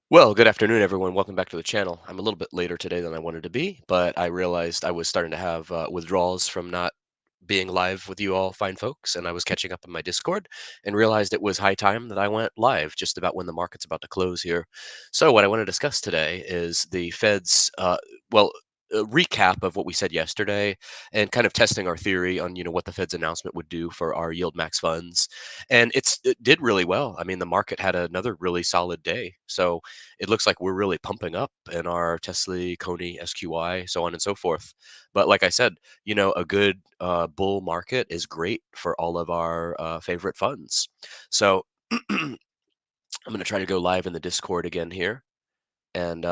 Well, good afternoon, everyone. Welcome back to the channel. I'm a little bit later today than I wanted to be, but I realized I was starting to have withdrawals from not being live with you all fine folks, and I was catching up on my Discord and realized it was high time that I went live just about when the market's about to close here. So, what I want to discuss today is the Fed's, well, a recap of what we said yesterday and kind of testing our theory on what the Fed's announcement would do for our yield max funds. And it did really well. I mean, the market had another really solid day. So it looks like we're really pumping up in our TSLY, CONY, SQY, so on and so forth. But like I said, a good bull market is great for all of our favorite funds. So I'm going to try to go live in the Discord again here. And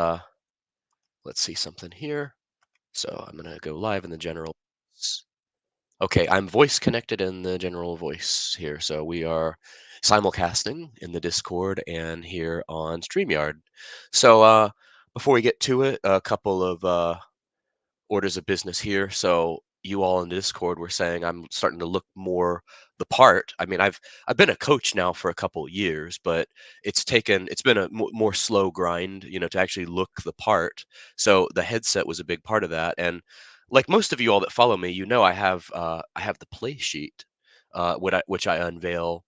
let's see something here. So I'm going to go live in the general. Okay, I'm voice connected in the general voice here. So we are simulcasting in the Discord and here on StreamYard. So before we get to it, a couple of orders of business here. So you all in the Discord were saying I'm starting to look more the part. I mean, I've been a coach now for a couple years, but it's been a more slow grind, to actually look the part. So the headset was a big part of that. And like most of you all that follow me, I have the play sheet, which I unveil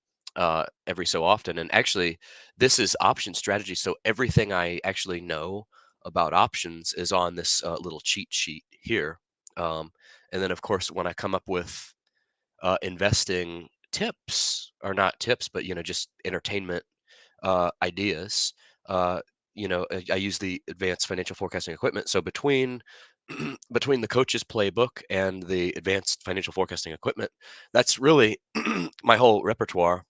every so often. And actually, this is option strategy. So everything I actually know about options is on this little cheat sheet here. Um, and then, of course, when I come up with investing tips, or not tips, but just entertainment ideas, I use the advanced financial forecasting equipment. So between between the coach's playbook and the advanced financial forecasting equipment, that's really my whole repertoire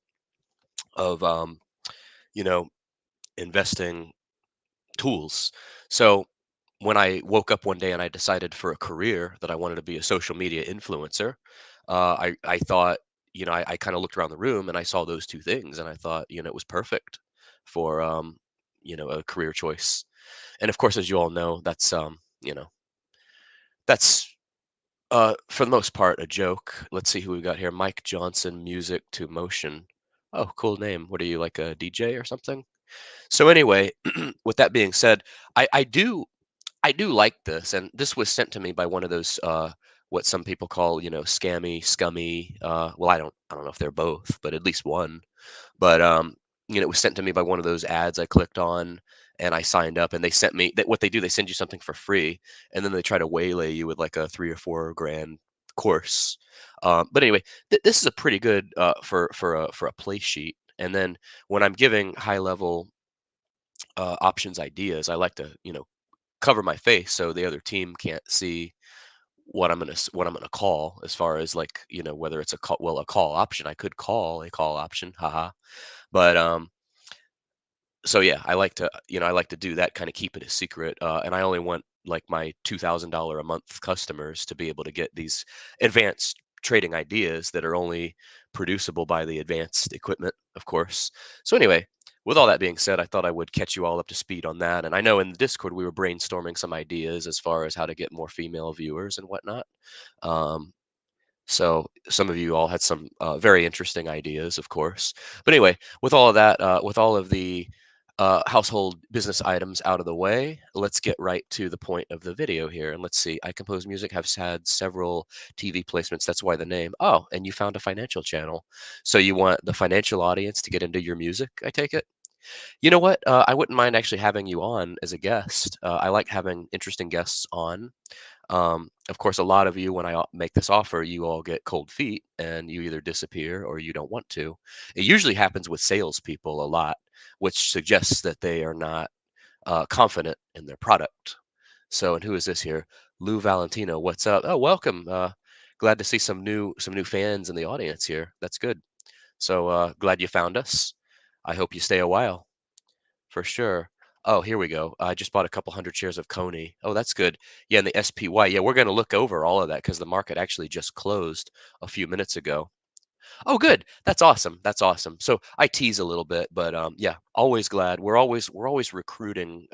of you know investing tools. So when I woke up one day and I decided for a career that I wanted to be a social media influencer, I thought, I kind of looked around the room and I saw those two things, and I thought, it was perfect for a career choice. And of course, as you all know, that's for the most part a joke. Let's see who we got here. Mike Johnson, music to motion. Oh, cool name. What are you, like a DJ or something? So anyway, with that being said, I do like this, and this was sent to me by one of those what some people call, scammy, scummy. Well, I don't know if they're both, but at least one. But it was sent to me by one of those ads I clicked on, and I signed up, and they sent me that what they do, they send you something for free, and then they try to waylay you with like a 3 or 4 grand course. But anyway, this is a pretty good for a play sheet. And then when I'm giving high level options ideas, I like to cover my face so the other team can't see what I'm gonna call, as far as, like, whether it's a call, well, a call option. I could call a call option, haha. But so yeah, I like to do that, kind of keep it a secret. And I only want like my $2,000 a month customers to be able to get these advanced trading ideas that are only producible by the advanced equipment, of course. So anyway, with all that being said, I thought I would catch you all up to speed on that. And I know in the Discord we were brainstorming some ideas as far as how to get more female viewers and whatnot. Um, so some of you all had some very interesting ideas, of course. But anyway, with all of that, with all of the household business items out of the way, let's get right to the point of the video here. And let's see, I Compose Music has had several TV placements. That's why the name. Oh, and you found a financial channel. So you want the financial audience to get into your music, I take it? You know what? I wouldn't mind actually having you on as a guest. I like having interesting guests on. Of course, a lot of you, when I make this offer, you all get cold feet and you either disappear or you don't want to. It usually happens with salespeople a lot, which suggests that they are not confident in their product. So, and who is this here? Lou Valentino. What's up? Oh, welcome. Glad to see some new fans in the audience here. That's good. So glad you found us. I hope you stay a while. For sure. Oh, here we go. I just bought a couple hundred shares of CONY. Oh, that's good. Yeah, and the SPY. Yeah, we're going to look over all of that because the market actually just closed a few minutes ago. Oh, good. That's awesome. That's awesome. So I tease a little bit, but yeah, always glad. We're always recruiting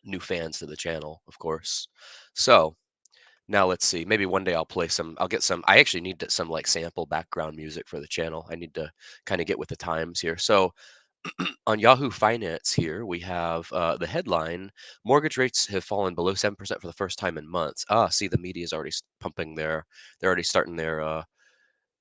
new fans to the channel, of course. So now let's see. Maybe one day I'll play some. I'll get some. I actually need some like sample background music for the channel. I need to kind of get with the times here. So On Yahoo Finance here, we have the headline: mortgage rates have fallen below 7% for the first time in months. Ah, see, the media is already pumping they're already starting their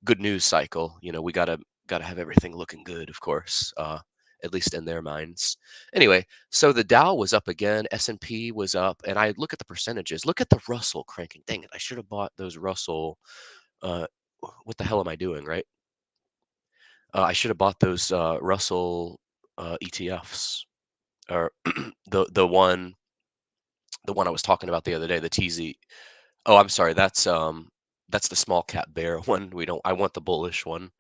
good news cycle. We gotta have everything looking good, of course, at least in their minds. Anyway, so the Dow was up again, S&P was up, and I look at the percentages. Look at the Russell cranking. Dang it, I should have bought those Russell. Uh, what the hell am I doing, right? I should have bought those Russell ETFs, or the one I was talking about the other day, the TZ. Oh, I'm sorry, that's the small cap bear one. We don't. I want the bullish one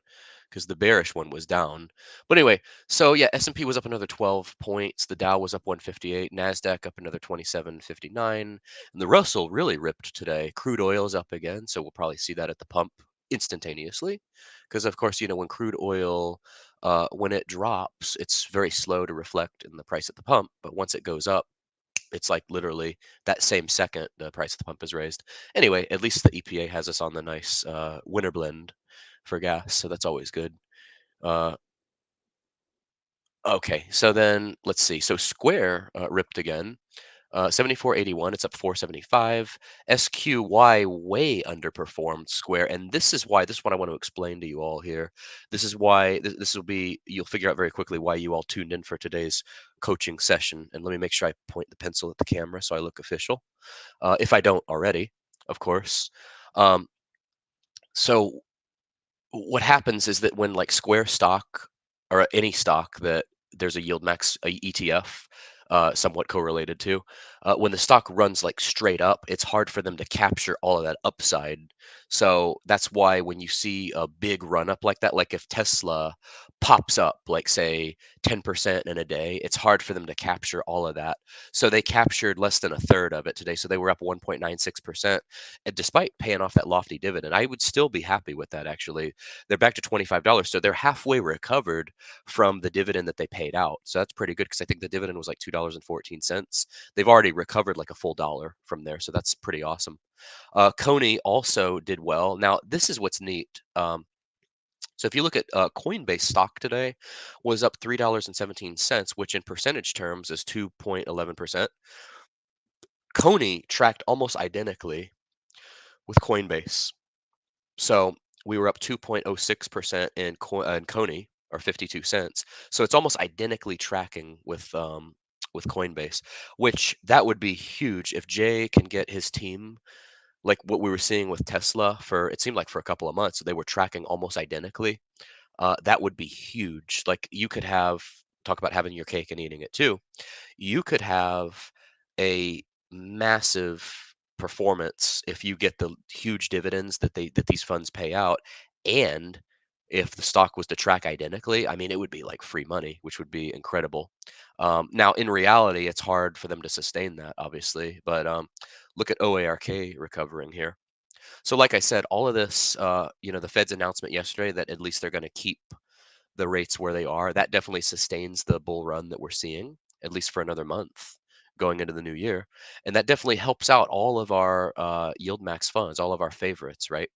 because the bearish one was down. But anyway, so yeah, S&P was up another 12 points. The Dow was up 158. Nasdaq up another 27.59, and the Russell really ripped today. Crude oil is up again, so we'll probably see that at the pump instantaneously, because of course when crude oil, when it drops, it's very slow to reflect in the price at the pump. But once it goes up, it's like literally that same second the price at the pump is raised. Anyway, at least the EPA has us on the nice winter blend for gas, so that's always good. Uh, okay, so then let's see. So Square ripped again. 74.81, it's up 475. SQY way underperformed Square, and this is what I want to explain to you all here. This is why this will be, you'll figure out very quickly why you all tuned in for today's coaching session. And let me make sure I point the pencil at the camera so I look official, if I don't already, of course. Um, so what happens is that when like Square stock, or any stock that there's a YieldMax ETF somewhat correlated to, when the stock runs like straight up, it's hard for them to capture all of that upside. So that's why when you see a big run up like that, like if Tesla pops up like say 10% in a day, it's hard for them to capture all of that. So they captured less than a third of it today. So they were up 1.96%. And despite paying off that lofty dividend, I would still be happy with that actually. They're back to $25. So they're halfway recovered from the dividend that they paid out. So that's pretty good, because I think the dividend was like $2.14. They've already recovered like a full dollar from there. So that's pretty awesome. CONY also did well. Now, this is what's neat. So if you look at Coinbase stock today, was up $3.17, which in percentage terms is 2.11%. CONY tracked almost identically with Coinbase. So we were up 2.06% in CONY, or 52 cents. So it's almost identically tracking with Coinbase, which that would be huge if Jay can get his team, like what we were seeing with Tesla, for it seemed like for a couple of months they were tracking almost identically. That would be huge. Like you could have, talk about having your cake and eating it too. You could have a massive performance if you get the huge dividends that these funds pay out, and if the stock was to track identically, I mean, it would be like free money, which would be incredible. Now, in reality, it's hard for them to sustain that, obviously, but look at OARK recovering here. So, like I said, all of this, the Fed's announcement yesterday that at least they're going to keep the rates where they are, that definitely sustains the bull run that we're seeing, at least for another month going into the new year. And that definitely helps out all of our yield max funds, all of our favorites, right?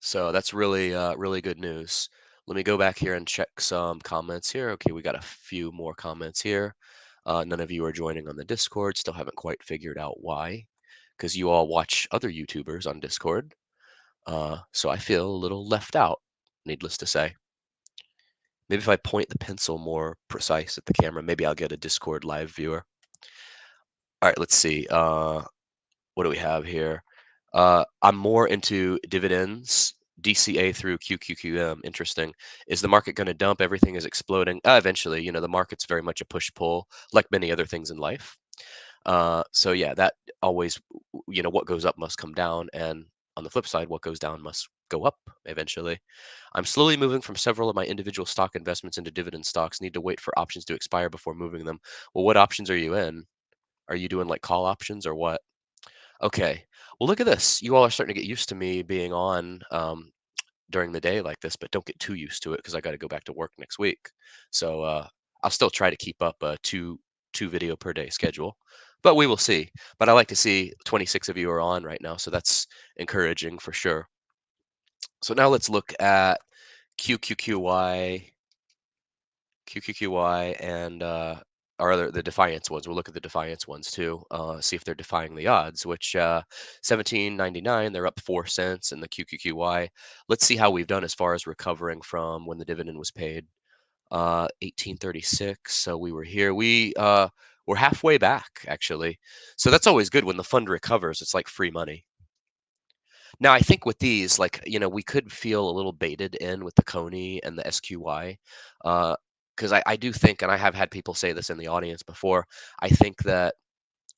So that's really, really good news. Let me go back here and check some comments here. Okay, we got a few more comments here. None of you are joining on the Discord. Still haven't quite figured out why, because you all watch other YouTubers on Discord. So I feel a little left out, needless to say. Maybe if I point the pencil more precise at the camera, maybe I'll get a Discord live viewer. All right, let's see. What do we have here? I'm more into dividends, DCA through QQQM. Interesting. Is the market going to dump? Everything is exploding. Eventually, the market's very much a push pull, like many other things in life. So yeah, that always, what goes up must come down, and on the flip side, what goes down must go up eventually. I'm slowly moving from several of my individual stock investments into dividend stocks. Need to wait for options to expire before moving them. Well, what options are you in? Are you doing like call options or what? Okay. Well, look at this. You all are starting to get used to me being on during the day like this, but don't get too used to it because I got to go back to work next week. So I'll still try to keep up a two video per day schedule, but we will see. But I like to see 26 of you are on right now, so that's encouraging for sure. So now let's look at QQQY. QQQY and our other the Defiance ones. We'll look at the Defiance ones too. See if they're defying the odds. Which 17.99, they're up 4 cents in the QQQY. Let's see how we've done as far as recovering from when the dividend was paid. 1836. So we were here. We're halfway back actually. So that's always good when the fund recovers. It's like free money. Now, I think with these, like, we could feel a little baited in with the CONY and the SQY, because I do think, and I have had people say this in the audience before, I think that,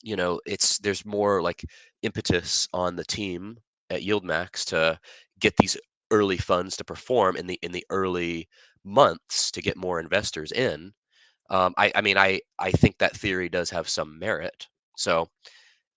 there's more like impetus on the team at YieldMax to get these early funds to perform in the early months to get more investors in. I mean, I think that theory does have some merit. So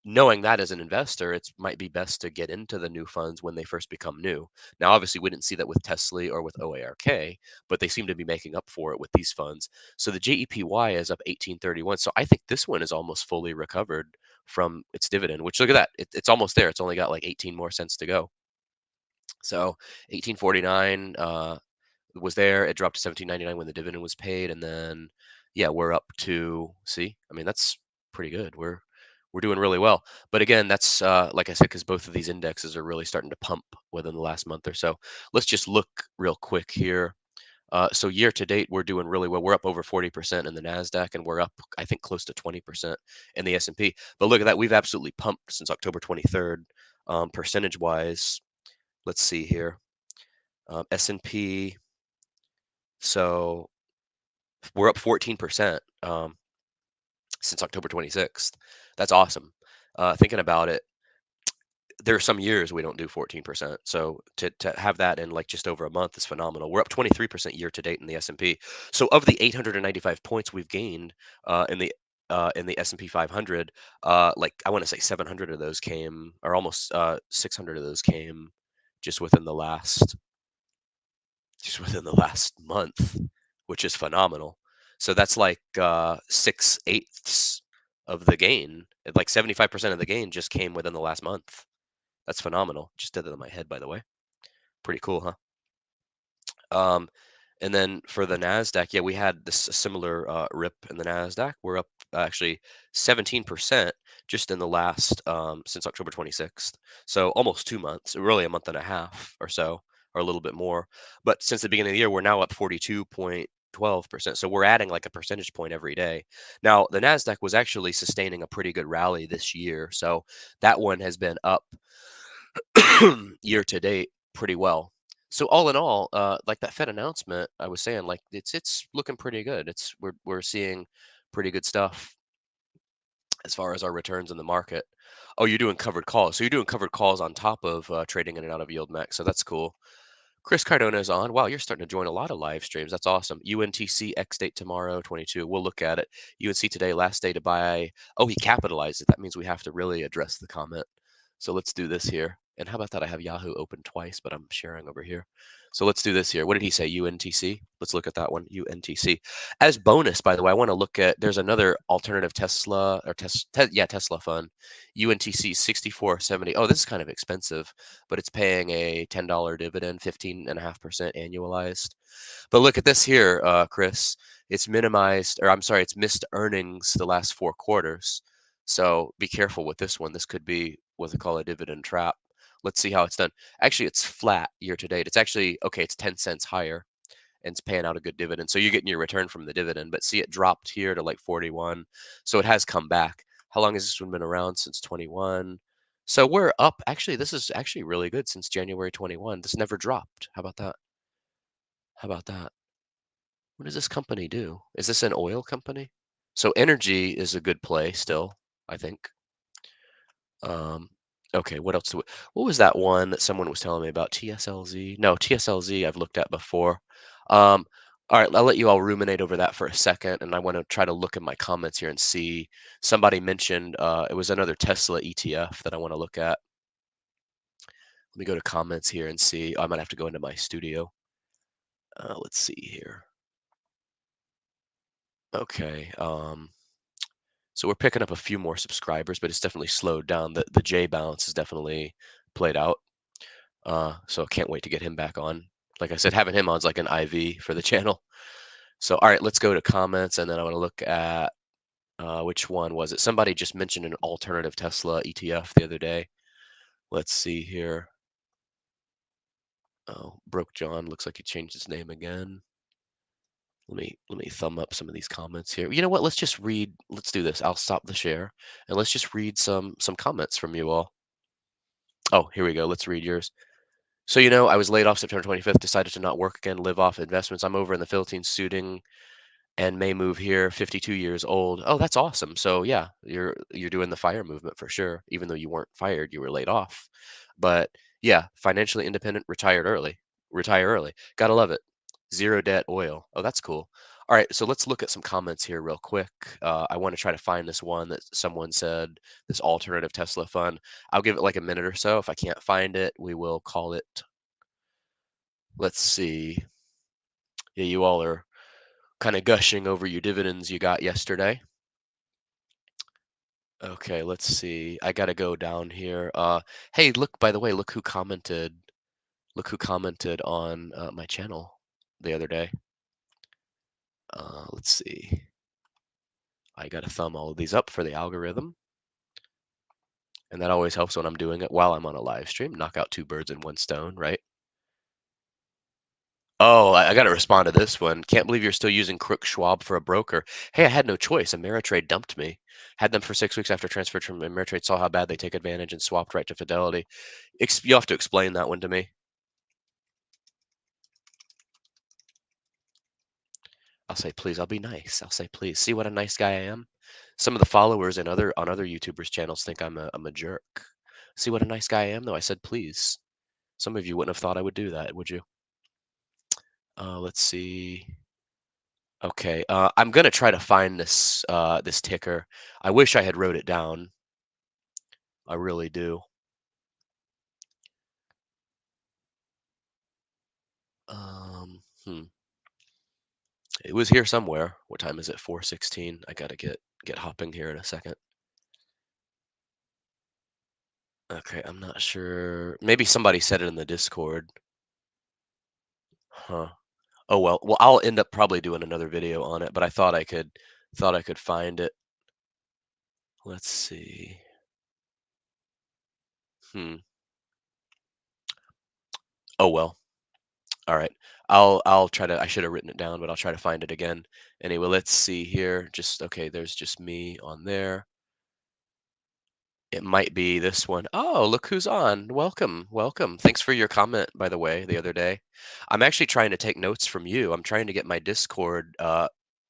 knowing that as an investor, it might be best to get into the new funds when they first become new. Now, obviously, we didn't see that with TSLY or with OARK, but they seem to be making up for it with these funds. So the JEPY is up 1831. So I think this one is almost fully recovered from its dividend, which look at that. It's almost there. It's only got like 18 more cents to go. So 1849 was there. It dropped to 17.99 when the dividend was paid. And then, yeah, we're up to, see, I mean, that's pretty good. We're doing really well. But again, that's like I said, because both of these indexes are really starting to pump within the last month or so. Let's just look real quick here. So year to date, we're doing really well. We're up over 40% in the Nasdaq, and we're up, I think, close to 20% in the S&P. But look at that, we've absolutely pumped since October 23rd, percentage wise. Let's see here, S&P. So we're up 14% since October 26th. That's awesome. Thinking about it, there are some years we don't do 14%. So to have that in like just over a month is phenomenal. We're up 23% year to date in the S&P. So of the 895 points we've gained in the S&P 500, like I want to say 700 of those came, or almost 600 of those came just within the last month, which is phenomenal. So that's like 6/8 of the gain. Like 75% of the gain just came within the last month. That's phenomenal. Just did that in my head, by the way. Pretty cool, huh? Um, and then for the Nasdaq, yeah, we had this similar rip in the Nasdaq. We're up actually 17% just in the last since October 26th. So almost 2 months, really a month and a half or so, or a little bit more. But since the beginning of the year, we're now up 42.12%. So we're adding like a percentage point every day. Now, the Nasdaq was actually sustaining a pretty good rally this year. So that one has been up year to date pretty well. So all in all, like that Fed announcement, I was saying, like it's looking pretty good. We're seeing pretty good stuff as far as our returns in the market. Oh, you're doing covered calls. So you're doing covered calls on top of trading in and out of YieldMax. So that's cool. Chris Cardona is on. Wow, you're starting to join a lot of live streams. That's awesome. UNTC X date tomorrow, 22. We'll look at it. UNC today, last day to buy. Oh, he capitalized it. That means we have to really address the comment. So let's do this here. And how about that? I have Yahoo open twice, but I'm sharing over here. So let's do this here. What did he say? UNTC? Let's look at that one. UNTC. As bonus, by the way, I want to look at, there's another alternative Tesla or Tesla fund. UNTC 6470. Oh, this is kind of expensive, but it's paying a $10 dividend, 15.5% annualized. But look at this here, Chris. It's minimized, or I'm sorry, it's missed earnings the last 4 quarters. So be careful with this one. This could be what they call a dividend trap. Let's see how it's done. Actually, it's flat year to date. It's actually, okay, it's 10 cents higher and it's paying out a good dividend. So you're getting your return from the dividend, but see it dropped here to like 41. So it has come back. How long has this one been around? Since 21. So we're up. Actually, this is actually really good since January 21. This never dropped. How about that? How about that? What does this company do? Is this an oil company? So energy is a good play still, I think. Um, okay, what else what was that one that someone was telling me about? TSLZ? No, TSLZ I've looked at before. Um, all right, I'll let you all ruminate over that for a second, and I want to try to look in my comments here and see. Somebody mentioned it was another Tesla ETF that I want to look at. Let me go to comments here and see. I might have to go into my studio. Let's see here. Okay. So we're picking up a few more subscribers, but it's definitely slowed down. The J balance is definitely played out. So can't wait to get him back on. Like I said, having him on is like an IV for the channel. So, all right, let's go to comments, and then I want to look at which one was it? Somebody just mentioned an alternative Tesla ETF the other day. Let's see here. Oh, Broke John looks like he changed his name again. Let me thumb up some of these comments here. You know what? Let's just read. Let's do this. I'll stop the share and let's just read some comments from you all. Oh, here we go. Let's read yours. So, I was laid off September 25th, decided to not work again, live off investments. I'm over in the Philippines shooting and may move here, 52 years old. Oh, that's awesome. So yeah, you're doing the fire movement for sure. Even though you weren't fired, you were laid off. But yeah, financially independent, retired early. Retire early. Gotta love it. Zero debt oil. Oh, that's cool. All right, so let's look at some comments here real quick. I want to try to find this one that someone said, this alternative Tesla fund. I'll give it like a minute or so. If I can't find it, we will call it. Let's see. Yeah, you all are kind of gushing over your dividends you got yesterday. Okay, let's see. I gotta go down here. Hey, look, by the way, look who commented. Look who commented on my channel the other day. Let's see. I gotta thumb all of these up for the algorithm. And that always helps when I'm doing it while I'm on a live stream. Knock out two birds in one stone, right? Oh, I got to respond to this one. Can't believe you're still using Crook Schwab for a broker. Hey, I had no choice. Ameritrade dumped me. Had them for 6 weeks after transferred from Ameritrade. Saw how bad they take advantage and swapped right to Fidelity. You'll have to explain that one to me. I'll say please. I'll be nice. I'll say please. See what a nice guy I am. Some of the followers and other YouTubers channels think I'm a jerk. See what a nice guy I am, though. I said please. Some of you wouldn't have thought I would do that, would you? Let's see. Okay, I'm gonna try to find this ticker. I wish I had wrote it down. I really do. Hmm. It was here somewhere. What time is it? 4:16. I gotta get hopping here in a second. Okay, I'm not sure. Maybe somebody said it in the Discord. Huh. Oh well. Well, I'll end up probably doing another video on it, but I thought I could find it. Let's see. Hmm. Oh well. All right. I'll try to. I should have written it down, but I'll try to find it again. Anyway, let's see here. Just okay, there's just me on there. It might be this one. Oh, look who's on. Welcome. Welcome. Thanks for your comment, by the way, the other day. I'm actually trying to take notes from you. I'm trying to get my Discord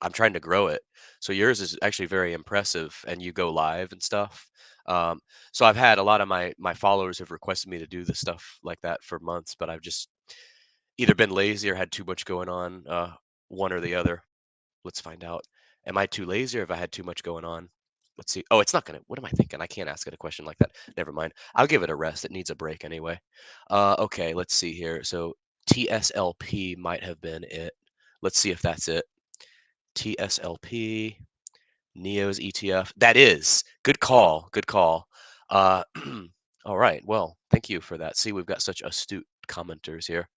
I'm trying to grow it. So yours is actually very impressive and you go live and stuff. Um, so I've had a lot of my followers have requested me to do this stuff like that for months, but I've just either been lazy or had too much going on, one or the other. Let's find out. Am I too lazy or have I had too much going on? Let's see. Oh, it's not gonna. What am I thinking? I can't ask it a question like that. Never mind. I'll give it a rest. It needs a break anyway. Okay. Let's see here. So TSLP might have been it. Let's see if that's it. TSLP Neo's ETF. That is good call. Good call. Uh, all right. Well, thank you for that. See, we've got such astute commenters here.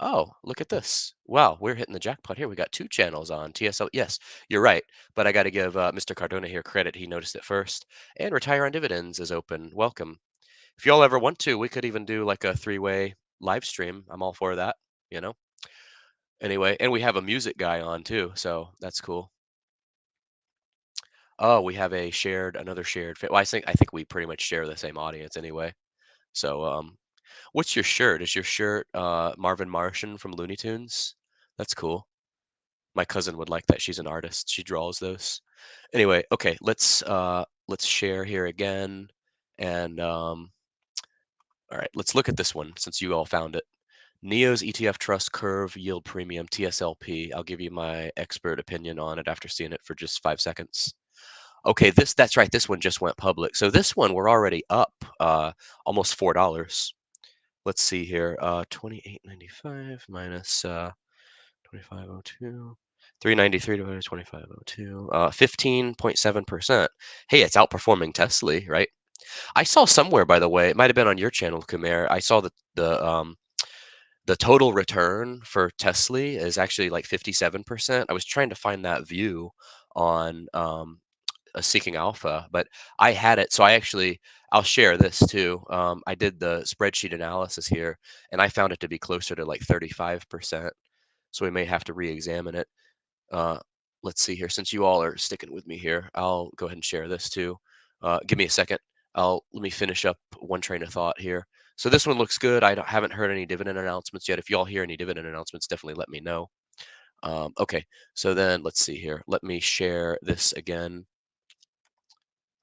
Oh, look at this. Wow, we're hitting the jackpot here. We got two channels on TSL. Yes, you're right. But I got to give Mr. Cardona here credit. He noticed it first. And Retire on Dividends is open. Welcome. If y'all ever want to, we could even do like a three-way live stream. I'm all for that, you know? Anyway, and we have a music guy on too, so that's cool. Oh, we have another shared. Well, I think we pretty much share the same audience anyway. So, what's your shirt? Is your shirt Marvin Martian from Looney Tunes? That's cool. My cousin would like that. She's an artist. She draws those. Anyway, okay, let's share here again. And all right, let's look at this one since you all found it. Neo's ETF Trust Curve Yield Premium TSLP. I'll give you my expert opinion on it after seeing it for just 5 seconds. Okay, that's right. This one just went public. So this one we're already up almost $4. Let's see here. 28.95 minus 2502. 393 divided by 2502. 15.7%. Hey, it's outperforming TSLY, right? I saw somewhere, by the way, it might have been on your channel, Kumair. I saw the The total return for TSLY is actually like 57%. I was trying to find that view on a Seeking Alpha, but I had it. So I'll share this too. I did the spreadsheet analysis here, and I found it to be closer to like 35%. So we may have to re-examine it. Uh, let's see here. Since you all are sticking with me here, I'll go ahead and share this too. Give me a second. Let me finish up one train of thought here. So this one looks good. Haven't heard any dividend announcements yet. If you all hear any dividend announcements, definitely let me know. Okay, so then let's see here. Let me share this again.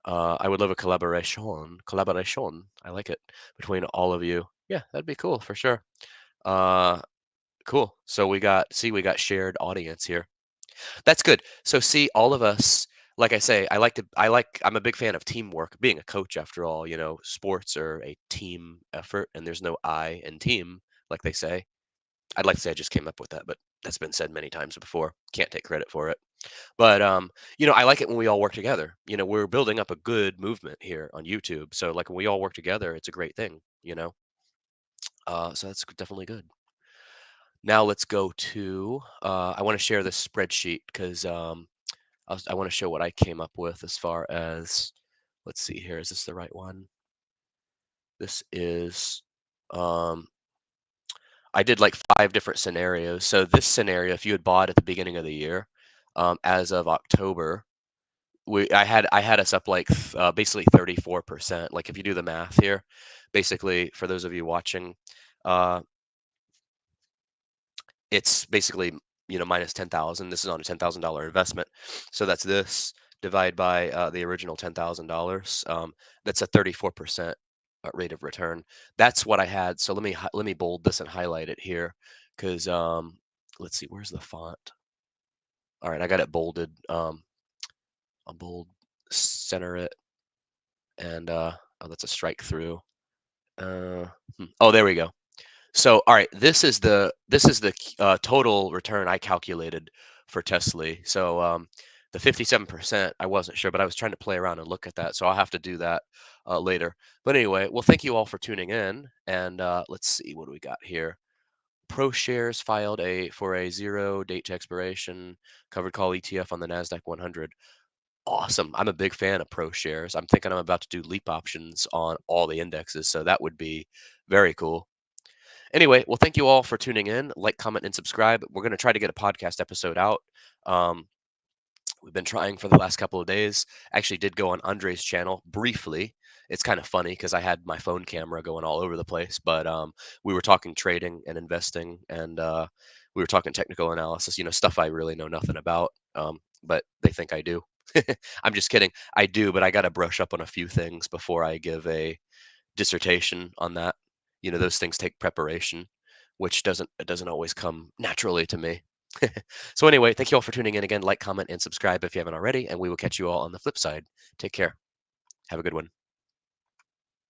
I would love a collaboration. Collaboration. I like it between all of you. Yeah, that'd be cool for sure. Uh, cool. So we got shared audience here. That's good. So see, all of us, like I say, I'm a big fan of teamwork. Being a coach, after all, sports are a team effort, and there's no I in team, like they say. I'd like to say I just came up with that, but that's been said many times before. Can't take credit for it. But I like it when we all work together. We're building up a good movement here on YouTube. So like when we all work together, it's a great thing. So that's definitely good. Now let's go to I want to share this spreadsheet because I want to show what I came up with as far as, let's see here. Is this the right one? This is, um, I did like 5 different scenarios. So this scenario, if you had bought at the beginning of the year, as of October, I had us up like basically 34%. Like if you do the math here, basically for those of you watching, uh, it's basically minus 10,000. This is on a $10,000 investment, so that's this divide by the original $10,000. That's a 34% rate of return. That's what I had. So let me bold this and highlight it here, because let's see, where's the font? All right, I got it bolded. I'll bold center it, and oh, that's a strike through. Oh, there we go. So, all right, this is the total return I calculated for TSLY. So, the 57%, I wasn't sure, but I was trying to play around and look at that. So I'll have to do that later. But anyway, well, thank you all for tuning in. And let's see, what do we got here? Pro Shares filed for a zero date to expiration covered call ETF on the Nasdaq 100. Awesome. I'm a big fan of Pro Shares. I'm thinking I'm about to do leap options on all the indexes, so that would be very cool. Anyway, well, thank you all for tuning in. Like, comment, and subscribe. We're going to try to get a podcast episode out. Um, we've been trying for the last couple of days. Actually, did go on Andre's channel briefly. It's kind of funny because I had my phone camera going all over the place, but we were talking trading and investing, and we were talking technical analysis. Stuff I really know nothing about, but they think I do. I'm just kidding. I do, but I got to brush up on a few things before I give a dissertation on that. Those things take preparation, which doesn't always come naturally to me. So anyway, thank you all for tuning in again. Like, comment, and subscribe if you haven't already, and we will catch you all on the flip side. Take care. Have a good one.